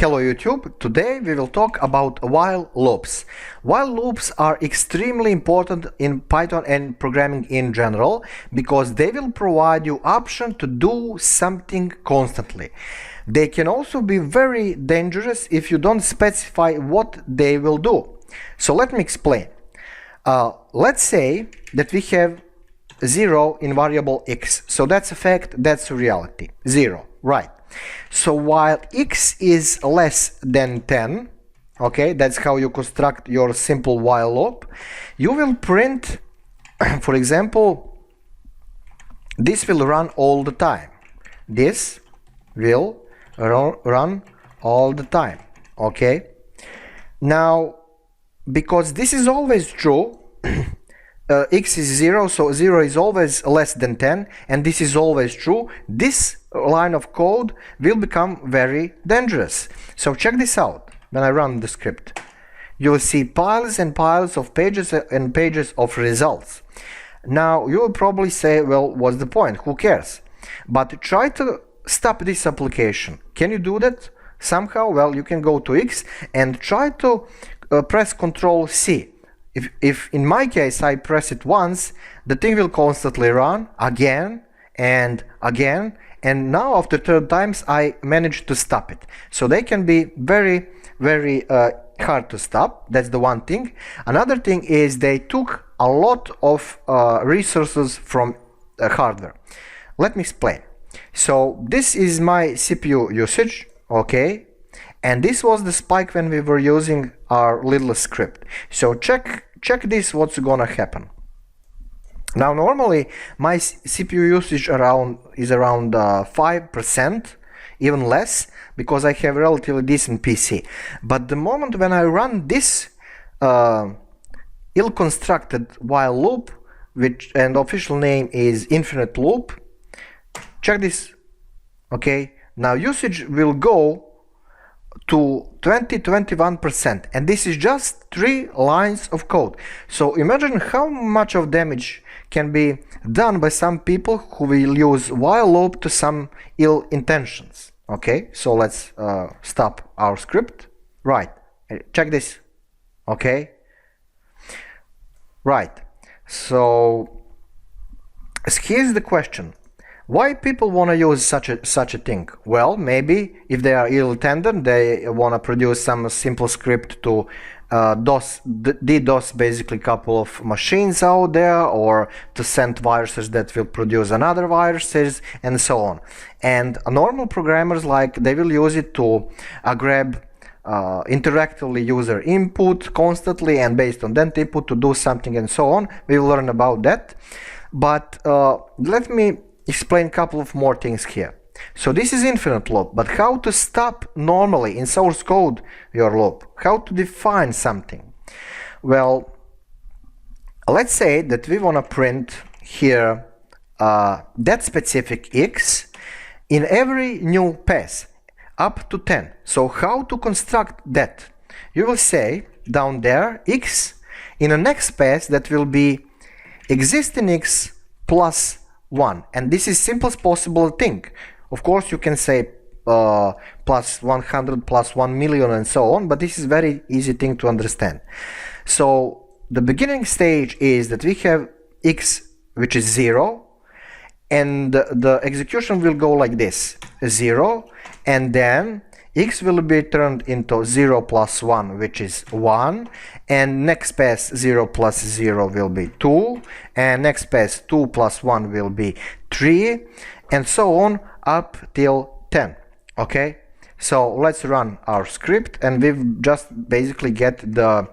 Hello YouTube, today we will talk about while loops. While loops are extremely important in Python and programming in general because they will provide you option to do something constantly. They can also be very dangerous if you don't specify what they will do. So let me explain. Let's say that we have 0 in variable x. So that's a fact, that's a reality. 0, right. So while x is less than 10, okay, that's how you construct your simple while loop, you will print, for example, this will run all the time. This will run all the time, okay? Now, because this is always true, x is 0, so 0 is always less than 10, and this is always true, this line of code will become very dangerous. So check this out. When I run the script, you will see piles and piles of pages and pages of results. Now you will probably say, well, what's the point? Who cares? But try to stop this application. Can you do that somehow? Well, you can go to X and try to press Ctrl C. If in my case I press it once, the thing will constantly run again and again, and now after 3 times I managed to stop it. So they can be very hard to stop. That's the one thing. Another thing is they took a lot of resources from hardware. Let me explain. So this is my CPU usage, okay, and this was the spike when we were using our little script. So check this, what's gonna happen. Now normally my CPU usage is around 5%, even less, because I have relatively decent PC. But the moment when I run this ill-constructed while loop, which and official name is infinite loop, check this, okay, now usage will go to 21%, and this is just 3 lines of code. So imagine how much of damage can be done by some people who will use while loop to some ill intentions. Okay, so let's stop our script. Right, check this. Okay, right. So here's the question. Why people want to use such a thing? Well, maybe if they are ill-intended, they want to produce some simple script to DDoS basically couple of machines out there, or to send viruses that will produce another viruses, and so on. And normal programmers, like, they will use it to grab interactively user input constantly, and based on that input to do something and so on. We will learn about that. But let me explain a couple of more things here. So this is infinite loop, but how to stop normally in source code your loop? How to define something? Well, let's say that we want to print here that specific x in every new pass up to 10. So how to construct that? You will say down there x in the next pass that will be existing x plus 1, and this is simplest possible thing. Of course you can say plus 100 plus 1 million and so on, but this is very easy thing to understand. So the beginning stage is that we have x which is 0, and the execution will go like this: 0, and then x will be turned into 0 plus 1, which is 1, and next pass 0 plus 0 will be 2, and next pass 2 plus 1 will be 3, and so on up till 10. Okay, so let's run our script, and we've just basically get the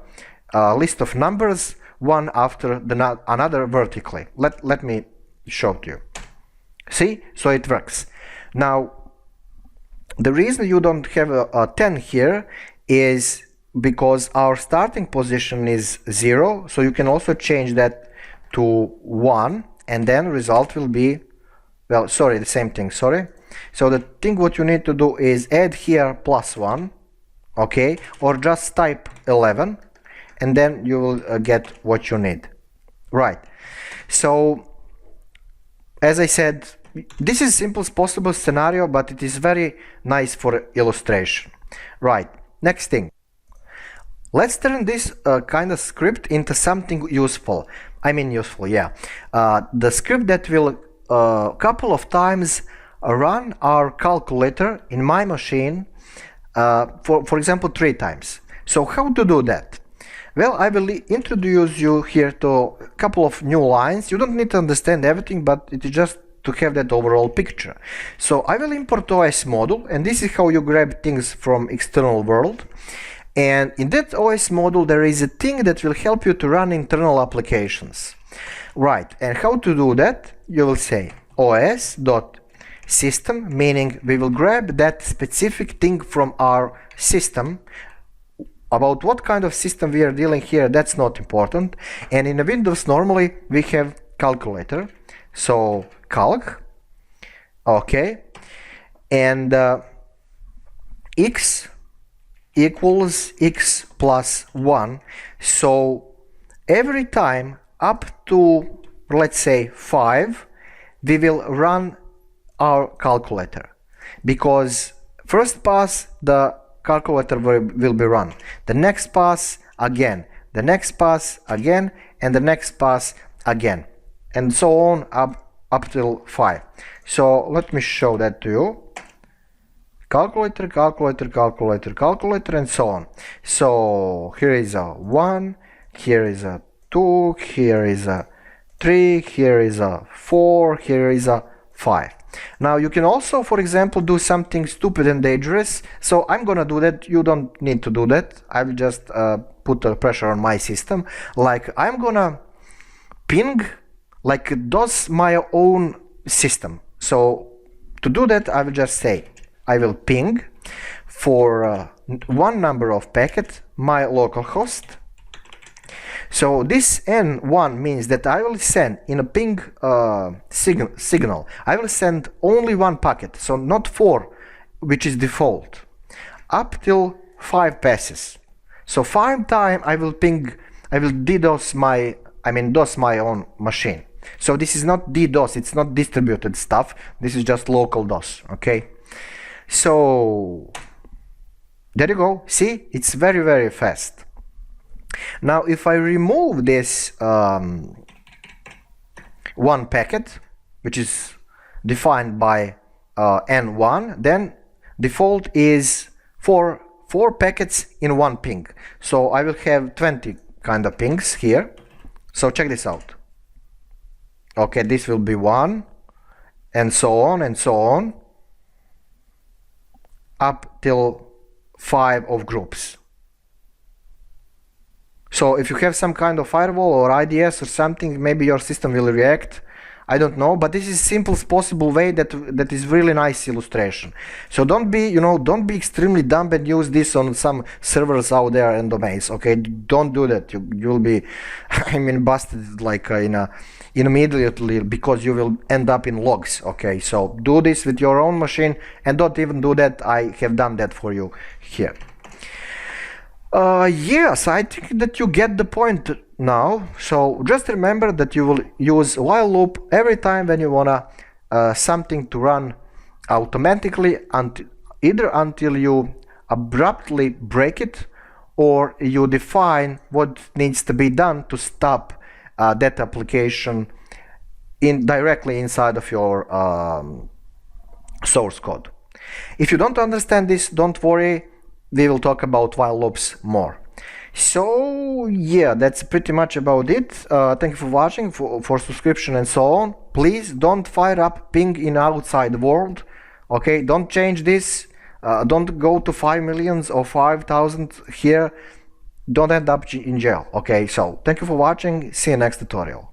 list of numbers one after another vertically. Let me show to you. See, so it works. Now the reason you don't have a 10 here is because our starting position is 0, so you can also change that to 1, and then result will be, well, sorry, the same thing, sorry. So the thing what you need to do is add here plus 1, okay, or just type 11, and then you will get what you need. Right, so as I said, this is simplest possible scenario, but it is very nice for illustration. Right, next thing. Let's turn this kind of script into something useful. I mean useful, yeah. The script that will couple of times run our calculator in my machine, for example, 3 times. So how to do that? Well, I will introduce you here to a couple of new lines. You don't need to understand everything, but it is just to have that overall picture. So I will import OS module, and this is how you grab things from external world. And in that OS module, there is a thing that will help you to run internal applications. Right, and how to do that? You will say os.system, meaning we will grab that specific thing from our system. About what kind of system we are dealing here, that's not important. And in the Windows, normally we have calculator. So calc, okay, and x equals x plus 1. So every time up to, let's say, 5, we will run our calculator, because first pass the calculator will be run, the next pass again, the next pass again, and the next pass again, and so on up till 5. So let me show that to you. Calculator, calculator, calculator, calculator, and so on. So here is a 1, here is a 2, here is a 3, here is a 4, here is a 5. Now you can also, for example, do something stupid and dangerous. So I'm gonna do that. You don't need to do that. I will just put the pressure on my system. Like I'm gonna ping like DOS my own system. So to do that, I will just say I will ping for one number of packet my localhost. So this N1 means that I will send in a ping signal, I will send only one packet, so not 4, which is default, up till 5 passes. So 5 times I will ping, I will DDoS DOS my own machine. So this is not DDoS, it's not distributed stuff, this is just local DOS, okay? So there you go, see, it's very, very fast. Now if I remove this one packet, which is defined by N1, then default is 4 packets in one ping. So I will have 20 kind of pings here. So check this out. Okay, this will be 1, and so on and so on, up till 5 of groups. So if you have some kind of firewall or IDS or something, maybe your system will react. I don't know, but this is simplest possible way that is really nice illustration. So don't be, don't be extremely dumb and use this on some servers out there and domains. Okay, don't do that. You'll be, busted like immediately, because you will end up in logs. Okay, so do this with your own machine, and don't even do that. I have done that for you here. Yes, I think that you get the point now. So just remember that you will use while loop every time when you wanna something to run automatically, either until you abruptly break it, or you define what needs to be done to stop that application directly inside of your source code. If you don't understand this, don't worry. We will talk about while loops more. So yeah, that's pretty much about it. Thank you for watching, for subscription and so on. Please don't fire up ping in outside world. Okay, don't change this. Don't go to 5 million or 5,000 here. Don't end up in jail. Okay, so thank you for watching. See you next tutorial.